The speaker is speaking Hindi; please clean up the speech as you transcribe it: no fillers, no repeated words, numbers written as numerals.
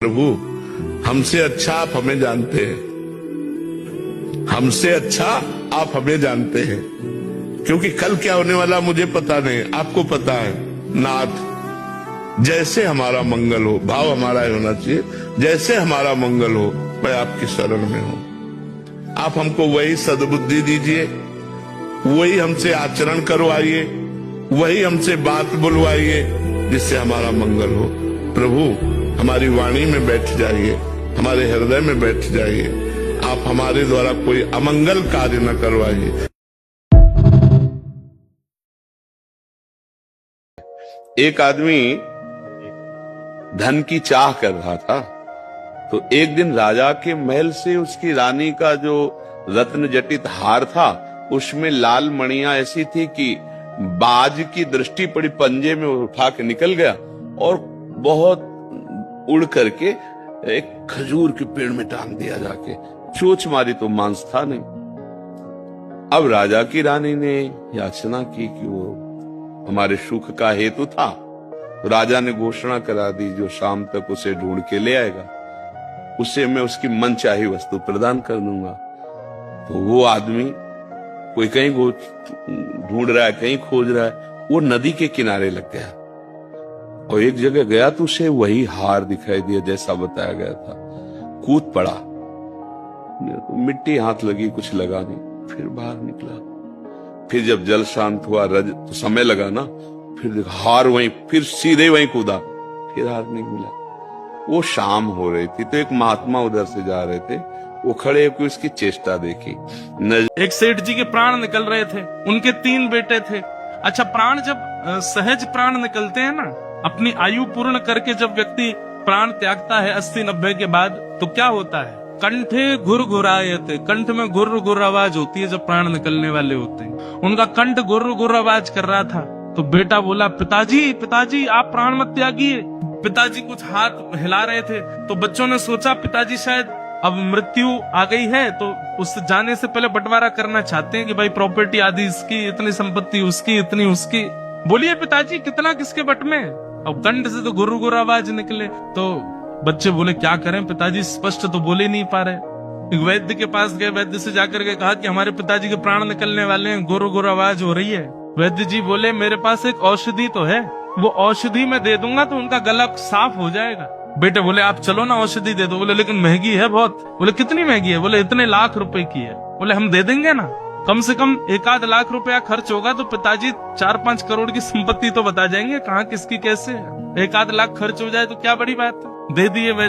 प्रभु, हमसे अच्छा आप हमें जानते हैं, हमसे अच्छा आप हमें जानते हैं, क्योंकि कल क्या होने वाला मुझे पता नहीं, आपको पता है। नाथ, जैसे हमारा मंगल हो, भाव हमारा होना चाहिए, जैसे हमारा मंगल हो मैं आपकी शरण में हूं। आप हमको वही सद्बुद्धि दीजिए, वही हमसे आचरण करवाइए, वही हमसे बात बुलवाइए जिससे हमारा मंगल हो। प्रभु, हमारी वाणी में बैठ जाइए, हमारे हृदय में बैठ जाइए, आप हमारे द्वारा कोई अमंगल कार्य न करवाइए। एक आदमी धन की चाह कर रहा था, तो एक दिन राजा के महल से उसकी रानी का जो रत्न जटित हार था, उसमें लाल मणियां ऐसी थी कि बाज की दृष्टि पड़ी, पंजे में उठा के निकल गया और बहुत उड़ करके एक खजूर के पेड़ में टांग दिया जाके। चोंच मारी तो मांस था नहीं। अब राजा की रानी ने याचना की कि वो हमारे सुख का हेतु था, तो राजा ने घोषणा करा दी, जो शाम तक उसे ढूंढ के ले आएगा उसे मैं उसकी मनचाही वस्तु प्रदान कर दूंगा। तो वो आदमी कोई कहीं ढूंढ रहा है, कहीं खोज रहा है, वो नदी के किनारे लग गया और एक जगह गया तो उसे वही हार दिखाई दिया जैसा बताया गया था। कूद पड़ा, मिट्टी हाथ लगी, कुछ लगा नहीं, फिर बाहर निकला। फिर जब जल शांत हुआ, रज तो समय लगा ना, फिर हार वहीं, फिर सीधे वहीं कूदा, फिर हार नहीं मिला। वो शाम हो रही थी, तो एक महात्मा उधर से जा रहे थे, वो खड़े होकर उसकी चेष्टा देखी। एक सेठ जी के प्राण निकल रहे थे, उनके 3 बेटे थे। अच्छा, प्राण जब सहज प्राण निकलते हैं ना, अपनी आयु पूर्ण करके जब व्यक्ति प्राण त्यागता है 80-90 के बाद, तो क्या होता है? कंठे घुर घुरायते, कंठ में गुर्र गुर्र आवाज होती है जब प्राण निकलने वाले होते हैं। उनका कंठ गुर्र गुर्र आवाज कर रहा था, तो बेटा बोला, पिताजी पिताजी आप प्राण मत त्यागिए। पिताजी कुछ हाथ हिला रहे थे, तो बच्चों ने सोचा पिताजी शायद अब मृत्यु आ गई है, तो उस जाने से पहले बंटवारा करना चाहते हैं कि भाई प्रॉपर्टी आदि इसकी, इतनी संपत्ति उसकी, इतनी उसकी। बोलिए पिताजी, कितना किसके बट में? अब कंठ से तो गुर्र गुर्र आवाज निकले, तो बच्चे बोले क्या करें पिताजी, स्पष्ट तो बोले नहीं पा रहे। एक वैद्य के पास गए, वैद्य से जाकर के कहा कि हमारे पिताजी के प्राण निकलने वाले हैं, गुर्र गुर्र आवाज हो रही है। वैद्य जी बोले मेरे पास एक औषधि तो है, वो औषधि मैं दे दूंगा तो उनका गला साफ हो जाएगा। बेटे बोले आप चलो ना, औषधि दे दो। बोले लेकिन महंगी है बहुत। बोले कितनी महंगी है? बोले इतने लाख रुपए की है। बोले हम दे देंगे ना, कम से कम 1-8 लाख रुपया खर्च होगा तो पिताजी 4-5 करोड़ की संपत्ति तो बता जाएंगे, कहाँ किसकी कैसे है। 1-8 लाख खर्च हो जाए तो क्या बड़ी बात है। दे दिए वैद्य।